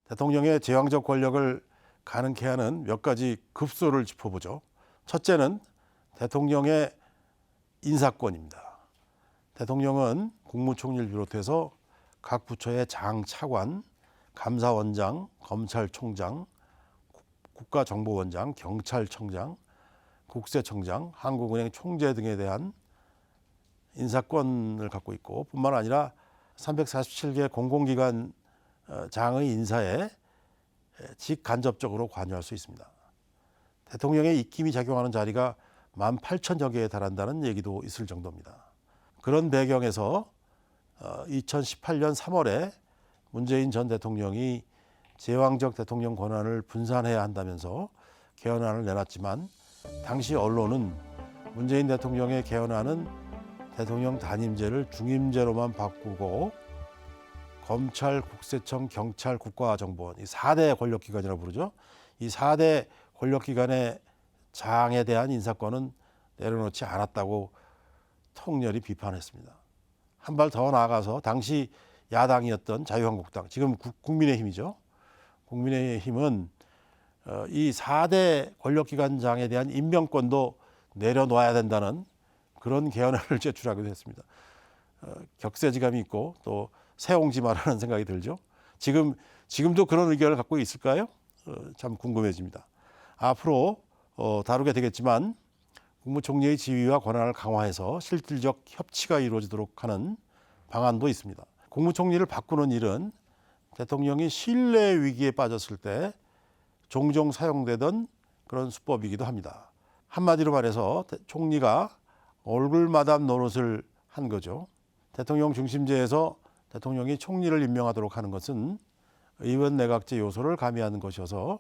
대통령의 제왕적 권력을 가능케 하는 몇 가지 급소를 짚어보죠. 첫째는 대통령의 인사권입니다. 대통령은 국무총리를 비롯해서 각 부처의 장, 차관, 감사원장, 검찰총장, 국가정보원장, 경찰청장, 국세청장, 한국은행 총재 등에 대한 인사권을 갖고 있고, 뿐만 아니라 347개 공공기관 장의 인사에 직간접적으로 관여할 수 있습니다. 대통령의 입김이 작용하는 자리가 18,000여 개에 달한다는 얘기도 있을 정도입니다. 그런 배경에서 2018년 3월에 문재인 전 대통령이 제왕적 대통령 권한을 분산해야 한다면서 개헌안을 내놨지만, 당시 언론은 문재인 대통령의 개헌안은 대통령 단임제를 중임제로만 바꾸고 검찰, 국세청, 경찰, 국가정보원, 이 4대 권력기관이라고 부르죠. 이 4대 권력기관의 장에 대한 인사권은 내려놓지 않았다고 통렬히 비판했습니다. 한 발 더 나아가서 당시 야당이었던 자유한국당, 지금 국민의힘이죠. 국민의힘은 이 4대 권력기관장에 대한 임명권도 내려놓아야 된다는 그런 개헌안을 제출하기도 했습니다. 격세지감이 있고 또 새옹지 마라는 생각이 들죠. 지금도 그런 의견을 갖고 있을까요? 참 궁금해집니다. 앞으로 다루게 되겠지만 국무총리의 지위와 권한을 강화해서 실질적 협치가 이루어지도록 하는 방안도 있습니다. 국무총리를 바꾸는 일은 대통령이 신뢰 위기에 빠졌을 때 종종 사용되던 그런 수법이기도 합니다. 한마디로 말해서 총리가 얼굴마담 노릇을 한 거죠. 대통령 중심제에서 대통령이 총리를 임명하도록 하는 것은 의원 내각제 요소를 가미하는 것이어서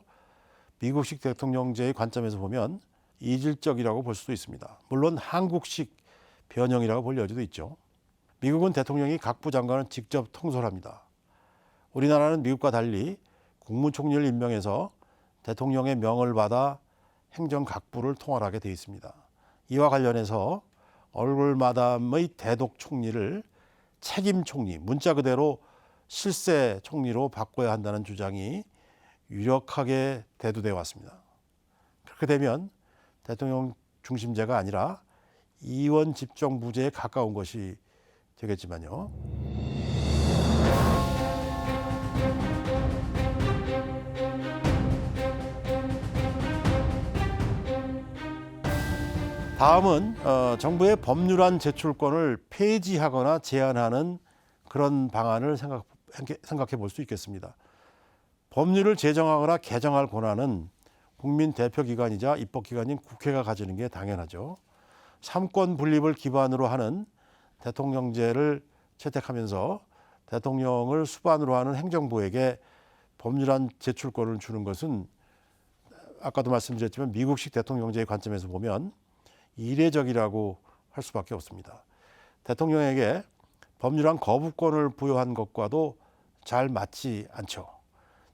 미국식 대통령제의 관점에서 보면 이질적이라고 볼 수도 있습니다. 물론 한국식 변형이라고 볼 여지도 있죠. 미국은 대통령이 각 부 장관을 직접 통솔합니다. 우리나라는 미국과 달리 국무총리를 임명해서 대통령의 명을 받아 행정 각부를 통할하게 되어 있습니다. 이와 관련해서 얼굴마담의 대독 총리를 책임 총리, 문자 그대로 실세 총리로 바꿔야 한다는 주장이 유력하게 대두되어 왔습니다. 그렇게 되면 대통령 중심제가 아니라 이원 집정부제에 가까운 것이 되겠지만요. 다음은 정부의 법률안 제출권을 폐지하거나 제한하는 그런 방안을 생각해 볼 수 있겠습니다. 법률을 제정하거나 개정할 권한은 국민 대표기관이자 입법기관인 국회가 가지는 게 당연하죠. 삼권 분립을 기반으로 하는 대통령제를 채택하면서 대통령을 수반으로 하는 행정부에게 법률안 제출권을 주는 것은 아까도 말씀드렸지만 미국식 대통령제의 관점에서 보면 이례적이라고 할 수밖에 없습니다. 대통령에게 법률안 거부권을 부여한 것과도 잘 맞지 않죠.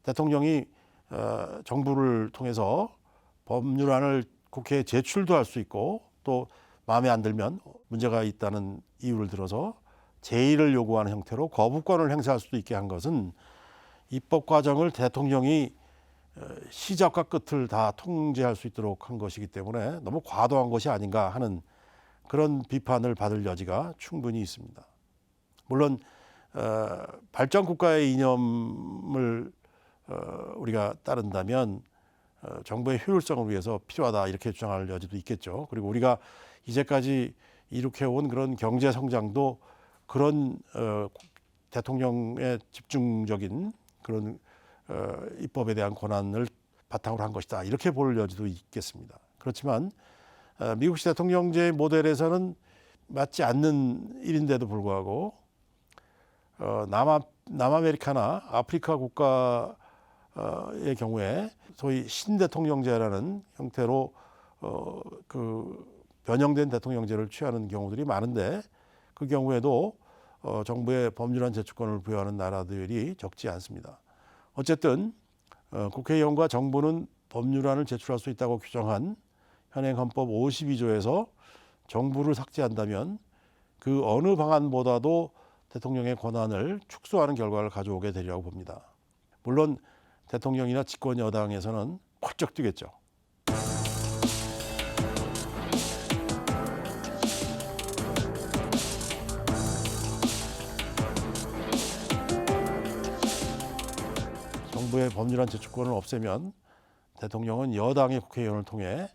대통령이 정부를 통해서 법률안을 국회에 제출도 할 수 있고, 또 마음에 안 들면 문제가 있다는 이유를 들어서 제의를 요구하는 형태로 거부권을 행사할 수도 있게 한 것은 입법 과정을 대통령이 시작과 끝을 다 통제할 수 있도록 한 것이기 때문에 너무 과도한 것이 아닌가 하는 그런 비판을 받을 여지가 충분히 있습니다. 물론 발전 국가의 이념을 우리가 따른다면 정부의 효율성을 위해서 필요하다 이렇게 주장할 여지도 있겠죠. 그리고 우리가 이제까지 이룩해온 그런 경제 성장도 그런 대통령의 집중적인 그런 입법에 대한 권한을 바탕으로 한 것이다 이렇게 볼 여지도 있겠습니다. 그렇지만 미국식 대통령제 모델에서는 맞지 않는 일인데도 불구하고 남아메리카나 아프리카 국가의 경우에 소위 신대통령제라는 형태로 그 변형된 대통령제를 취하는 경우들이 많은데, 그 경우에도 정부의 법률안 제출권을 부여하는 나라들이 적지 않습니다. 어쨌든 국회의원과 정부는 법률안을 제출할 수 있다고 규정한 현행 헌법 52조에서 정부를 삭제한다면 그 어느 방안보다도 대통령의 권한을 축소하는 결과를 가져오게 되리라고 봅니다. 물론 대통령이나 집권 여당에서는 펄쩍 뛰겠죠. 정부의 법률안 제출권을 없애면 대통령은 여당의 국회의원을 통해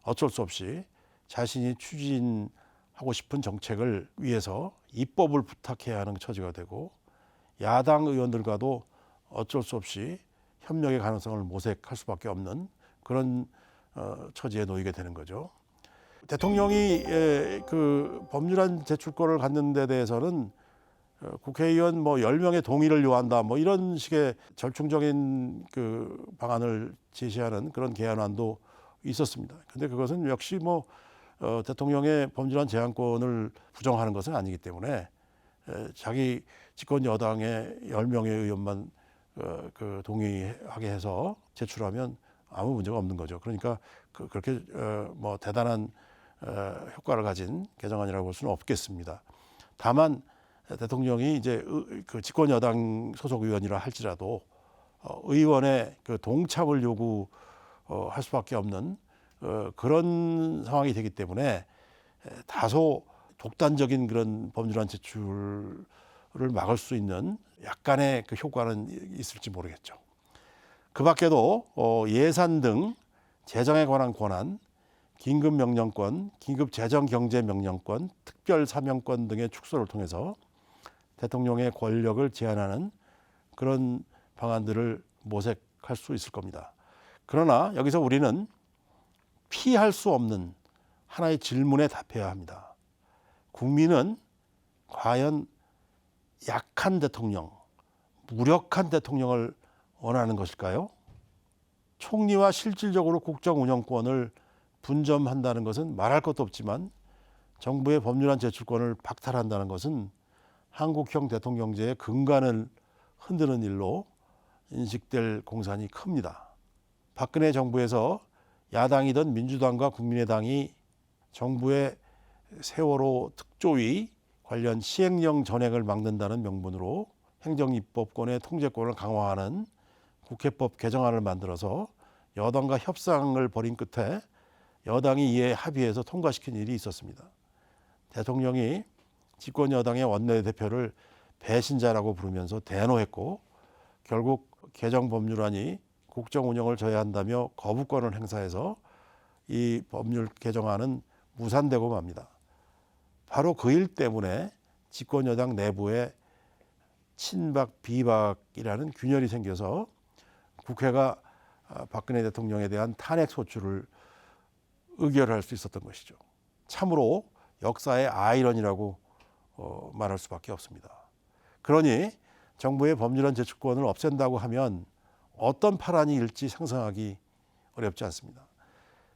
어쩔 수 없이 자신이 추진하고 싶은 정책을 위해서 입법을 부탁해야 하는 처지가 되고, 야당 의원들과도 어쩔 수 없이 협력의 가능성을 모색할 수밖에 없는 그런 처지에 놓이게 되는 거죠. 대통령이 그 법률안 제출권을 갖는 데 대해서는 국회의원 뭐 10명의 동의를 요한다 뭐 이런 식의 절충적인 그 방안을 제시하는 그런 개헌안도 있었습니다. 근데 그것은 역시 뭐 대통령의 법률안 제안권을 부정하는 것은 아니기 때문에 자기 집권 여당의 10명의 의원만 그 동의하게 해서 제출하면 아무 문제가 없는 거죠. 그러니까 그렇게 뭐 대단한 효과를 가진 개정안이라고 볼 수는 없겠습니다. 다만 대통령이 이제 그 집권 여당 소속 의원이라 할지라도 의원의 그 동참을 요구할 수밖에 없는 그런 상황이 되기 때문에 다소 독단적인 그런 법률안 제출을 막을 수 있는 약간의 그 효과는 있을지 모르겠죠. 그 밖에도 예산 등 재정에 관한 권한, 긴급명령권, 긴급재정경제명령권, 특별사명권 등의 축소를 통해서 대통령의 권력을 제한하는 그런 방안들을 모색할 수 있을 겁니다. 그러나 여기서 우리는 피할 수 없는 하나의 질문에 답해야 합니다. 국민은 과연 약한 대통령, 무력한 대통령을 원하는 것일까요? 총리와 실질적으로 국정 운영권을 분점한다는 것은 말할 것도 없지만, 정부의 법률안 제출권을 박탈한다는 것은 한국형 대통령제의 근간을 흔드는 일로 인식될 공산이 큽니다. 박근혜 정부에서 야당이던 민주당과 국민의당이 정부의 세월호 특조위 관련 시행령 전액을 막는다는 명분으로 행정입법권의 통제권을 강화하는 국회법 개정안을 만들어서 여당과 협상을 벌인 끝에 여당이 이에 합의해서 통과시킨 일이 있었습니다. 대통령이 집권 여당의 원내대표를 배신자라고 부르면서 대노했고, 결국 개정 법률안이 국정 운영을 저해한다며 거부권을 행사해서 이 법률 개정안은 무산되고 맙니다. 바로 그 일 때문에 집권 여당 내부에 친박 비박이라는 균열이 생겨서 국회가 박근혜 대통령에 대한 탄핵 소추를 의결할 수 있었던 것이죠. 참으로 역사의 아이러니라고 말할 수밖에 없습니다. 그러니 정부의 법률안 제출권을 없앤다고 하면 어떤 파란이 일지 상상하기 어렵지 않습니다.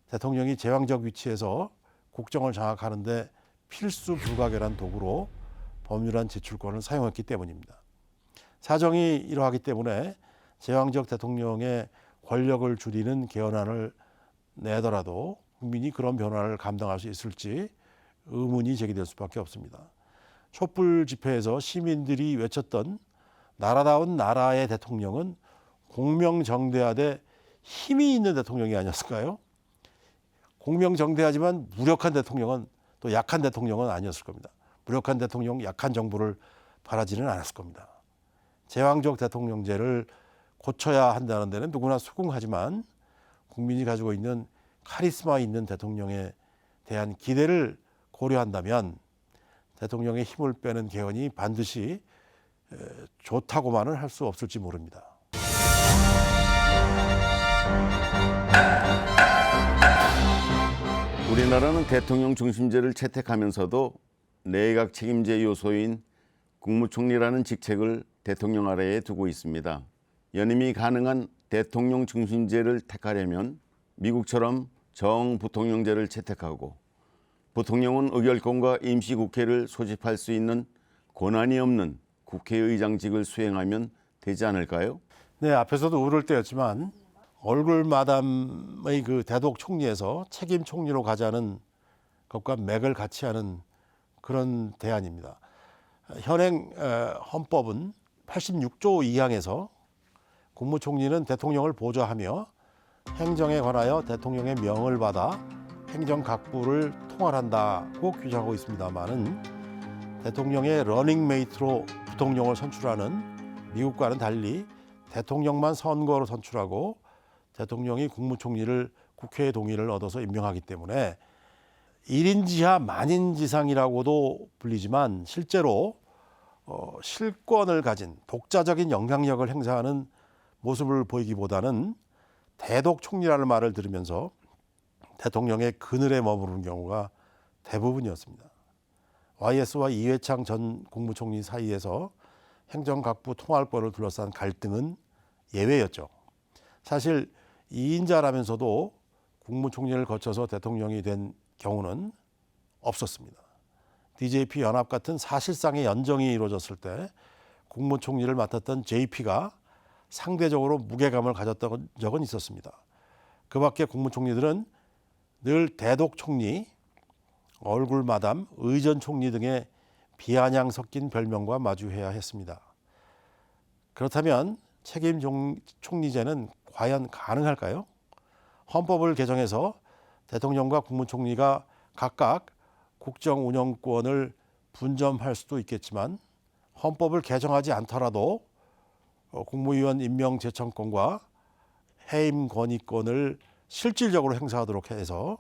대통령이 제왕적 위치에서 국정을 장악하는 데 필수 불가결한 도구로 법률안 제출권을 사용했기 때문입니다. 사정이 이러하기 때문에 제왕적 대통령의 권력을 줄이는 개헌안을 내더라도 국민이 그런 변화를 감당할 수 있을지 의문이 제기될 수밖에 없습니다. 촛불 집회에서 시민들이 외쳤던 나라다운 나라의 대통령은 공명정대하되 힘이 있는 대통령이 아니었을까요? 공명정대하지만 무력한 대통령은, 또 약한 대통령은 아니었을 겁니다. 무력한 대통령, 약한 정부를 바라지는 않았을 겁니다. 제왕적 대통령제를 고쳐야 한다는 데는 누구나 수긍하지만, 국민이 가지고 있는 카리스마 있는 대통령에 대한 기대를 고려한다면 대통령의 힘을 빼는 개헌이 반드시 좋다고만은 할 수 없을지 모릅니다. 우리나라는 대통령 중심제를 채택하면서도 내각 책임제 요소인 국무총리라는 직책을 대통령 아래에 두고 있습니다. 연임이 가능한 대통령 중심제를 택하려면 미국처럼 정부통령제를 채택하고, 부통령은 의결권과 임시국회를 소집할 수 있는 권한이 없는 국회의장직을 수행하면 되지 않을까요? 네, 앞에서도 울을 때였지만 얼굴 마담의 그 대독 총리에서 책임 총리로 가자는 것과 맥을 같이 하는 그런 대안입니다. 현행 헌법은 86조 2항에서 국무총리는 대통령을 보좌하며 행정에 관하여 대통령의 명을 받아 행정각부를 통할한다고 규정하고 있습니다만은 대통령의 러닝메이트로 부통령을 선출하는 미국과는 달리 대통령만 선거로 선출하고 대통령이 국무총리를 국회의 동의를 얻어서 임명하기 때문에 1인지하 만인지상이라고도 불리지만 실제로 실권을 가진 독자적인 영향력을 행사하는 모습을 보이기보다는 대독 총리라는 말을 들으면서 대통령의 그늘에 머무르는 경우가 대부분이었습니다. YS와 이회창 전 국무총리 사이에서 행정각부 통할권을 둘러싼 갈등은 예외였죠. 사실 2인자라면서도 국무총리를 거쳐서 대통령이 된 경우는 없었습니다. DJP 연합 같은 사실상의 연정이 이루어졌을 때 국무총리를 맡았던 JP가 상대적으로 무게감을 가졌던 적은 있었습니다. 그 밖에 국무총리들은 늘 대독 총리, 얼굴 마담, 의전 총리 등의 비아냥 섞인 별명과 마주해야 했습니다. 그렇다면 책임 총리제는 과연 가능할까요? 헌법을 개정해서 대통령과 국무총리가 각각 국정 운영권을 분점할 수도 있겠지만 헌법을 개정하지 않더라도 국무위원 임명 제청권과 해임 건의권을 실질적으로 행사하도록 해서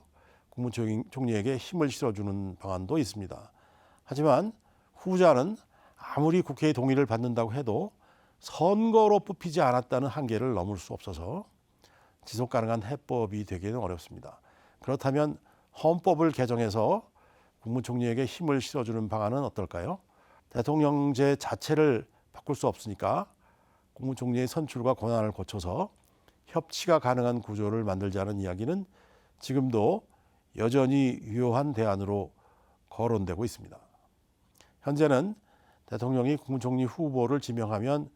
국무총리에게 힘을 실어주는 방안도 있습니다. 하지만 후자는 아무리 국회의 동의를 받는다고 해도 선거로 뽑히지 않았다는 한계를 넘을 수 없어서 지속 가능한 해법이 되기는 어렵습니다. 그렇다면 헌법을 개정해서 국무총리에게 힘을 실어주는 방안은 어떨까요? 대통령제 자체를 바꿀 수 없으니까 국무총리의 선출과 권한을 거쳐서 협치가 가능한 구조를 만들자는 이야기는 지금도 여전히 유효한 대안으로 거론되고 있습니다. 현재는 대통령이 국무총리 후보를 지명하면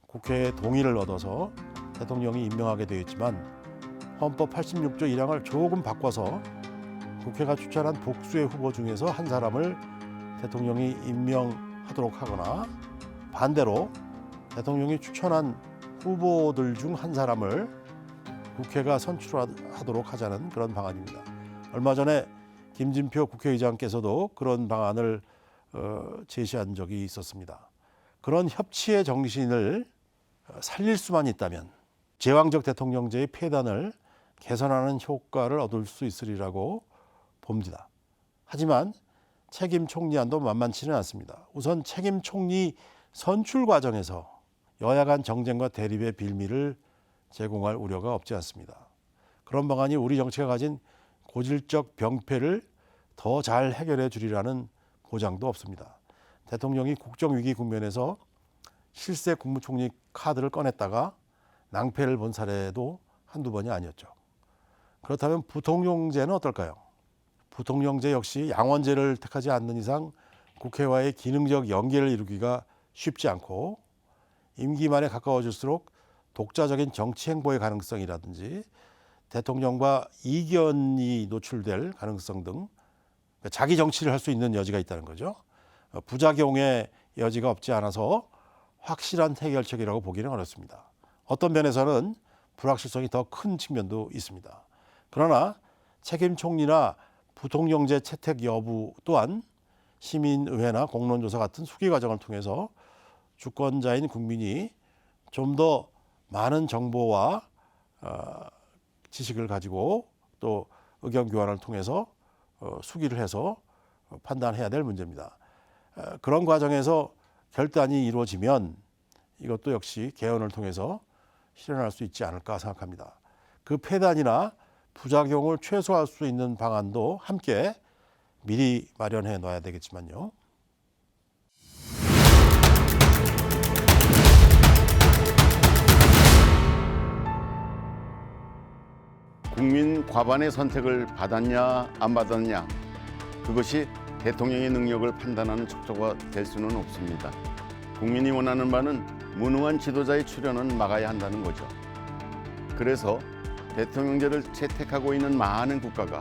국회의 동의를 얻어서 대통령이 임명하게 되어 있지만 헌법 86조 1항을 조금 바꿔서 국회가 추천한 복수의 후보 중에서 한 사람을 대통령이 임명하도록 하거나 반대로 대통령이 추천한 후보들 중 한 사람을 국회가 선출하도록 하자는 그런 방안입니다. 얼마 전에 김진표 국회의장께서도 그런 방안을 제시한 적이 있었습니다. 그런 협치의 정신을 살릴 수만 있다면 제왕적 대통령제의 폐단을 개선하는 효과를 얻을 수 있으리라고 봅니다. 하지만 책임 총리안도 만만치는 않습니다. 우선 책임 총리 선출 과정에서 여야 간 정쟁과 대립의 빌미를 제공할 우려가 없지 않습니다. 그런 방안이 우리 정치가 가진 고질적 병폐를 더 잘 해결해 주리라는 보장도 없습니다. 대통령이 국정위기 국면에서 실세 국무총리 카드를 꺼냈다가 낭패를 본 사례도 한두 번이 아니었죠. 그렇다면 부통령제는 어떨까요? 부통령제 역시 양원제를 택하지 않는 이상 국회와의 기능적 연계를 이루기가 쉽지 않고 임기 말에 가까워질수록 독자적인 정치 행보의 가능성이라든지 대통령과 이견이 노출될 가능성 등 자기 정치를 할 수 있는 여지가 있다는 거죠. 부작용의 여지가 없지 않아서 확실한 해결책이라고 보기는 어렵습니다. 어떤 면에서는 불확실성이 더 큰 측면도 있습니다. 그러나 책임 총리나 부통령제 채택 여부 또한 시민의회나 공론조사 같은 수기 과정을 통해서 주권자인 국민이 좀 더 많은 정보와 지식을 가지고 또 의견 교환을 통해서 수기를 해서 판단해야 될 문제입니다. 그런 과정에서 결단이 이루어지면 이것도 역시 개헌을 통해서 실현할 수 있지 않을까 생각합니다. 그 폐단이나 부작용을 최소화할 수 있는 방안도 함께 미리 마련해 놔야 되겠지만요. 국민 과반의 선택을 받았냐 안 받았냐, 그것이 대통령의 능력을 판단하는 척도가 될 수는 없습니다. 국민이 원하는 바는 무능한 지도자의 출연은 막아야 한다는 거죠. 그래서 대통령제를 채택하고 있는 많은 국가가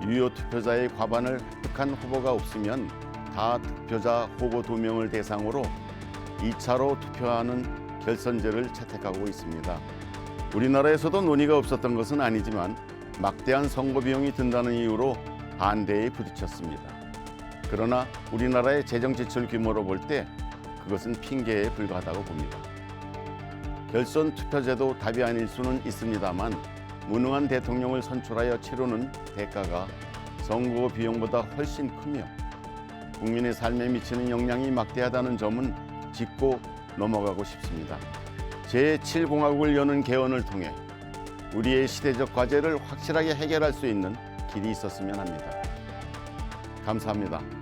유효 투표자의 과반을 획득한 후보가 없으면 다 득표자 후보 2명을 대상으로 2차로 투표하는 결선제를 채택하고 있습니다. 우리나라에서도 논의가 없었던 것은 아니지만 막대한 선거 비용이 든다는 이유로 반대에 부딪혔습니다. 그러나 우리나라의 재정 지출 규모로 볼 때 그것은 핑계에 불과하다고 봅니다. 결선 투표제도 답이 아닐 수는 있습니다만 무능한 대통령을 선출하여 치르는 대가가 선거 비용보다 훨씬 크며 국민의 삶에 미치는 영향이 막대하다는 점은 짚고 넘어가고 싶습니다. 제7공화국을 여는 개헌을 통해 우리의 시대적 과제를 확실하게 해결할 수 있는 길이 있었으면 합니다. 감사합니다.